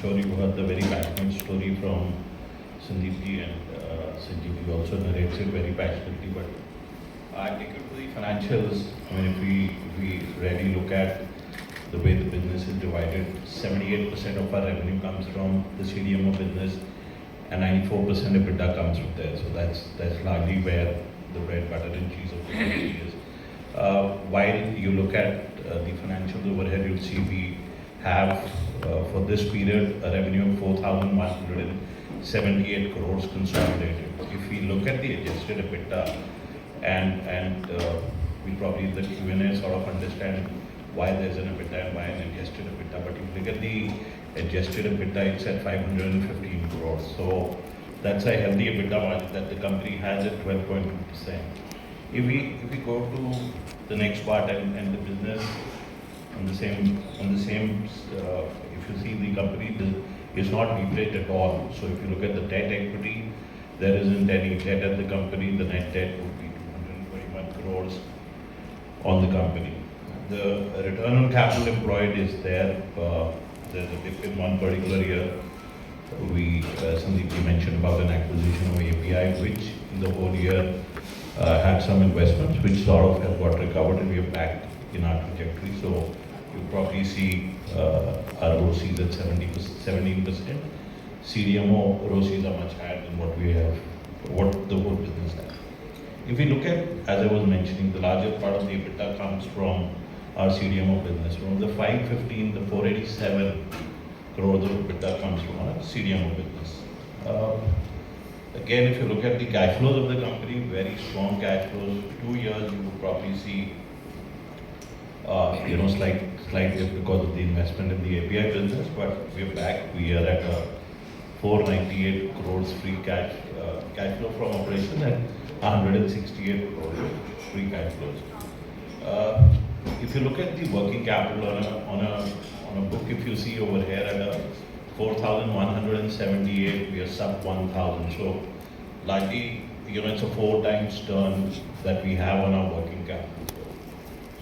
sure you heard the very passionate story from Sandeepji, and Sanjeevji also narrates it very passionately. But I take it to the financials. I mean, if we really look at the way the business is divided, 78% of our revenue comes from the CDMO business, and 94% EBITDA comes from there. So that's largely where the bread, butter, and cheese of the company is. While you look at the financials overhead, you'll see we have for this period a revenue of 4,178 crores consolidated. If we look at the adjusted EBITDA, and we probably in the Q&A sort of understand why there's an EBITDA and why an adjusted EBITDA. But if you look at the adjusted EBITDA, it's at 515 crores. So that's a healthy EBITDA margin that the company has at 12.2%. If we go to the next part and the business on the same if you see the company is not leveraged at all. So if you look at the debt equity, there isn't any debt at the company. The net debt would be 221 crores on the company. The return on capital employed is there. There's a dip in one particular year. Sandeep mentioned about an acquisition of API, which in the whole year had some investments which sort of have got recovered, and we are back in our trajectory. So you probably see our ROCs at 17%. CDMO ROCs are much higher than what the whole business has. If we look at, as I was mentioning, the larger part of the EBITDA comes from our CDMO business. From the 515, the 487 crores of EBITDA comes from our CDMO business. Again, if you look at the cash flows of the company, very strong cash flows. 2 years, you would probably see, slight dip because of the investment in the API business, but we're back. We are at 498 crores free cash flow from operation and 168 crores free cash flows. If you look at the working capital on a book, if you see over here at 4,178, we are sub 1,000. So largely, it's a 4 times turn that we have on our working capital.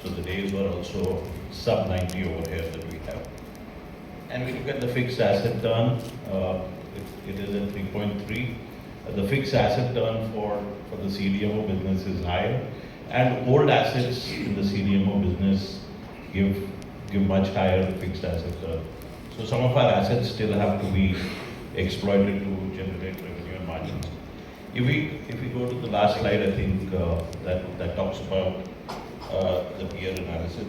So the days were also sub 90 over here that we have. And we look at the fixed asset turn, it is at 3.3. The fixed asset turn for the CDMO business is higher, and old assets in the CDMO business give much higher fixed asset turn. So some of our assets still have to be exploited to generate revenue and margins. If we go to the last slide, I think that talks about the peer analysis.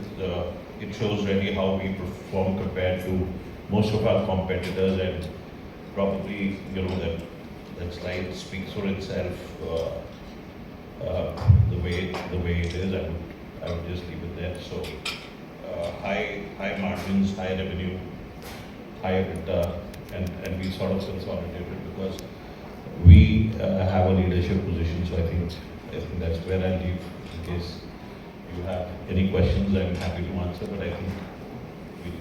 It shows really how we perform compared to most of our competitors, and probably that slide speaks for itself. The way it is, I would just leave it there. So high margins, high revenue, high EBITDA, and we sort of consolidated because we have a leadership position. So I think that's where I'll leave. In case you have any questions, I'm happy to answer. But I think we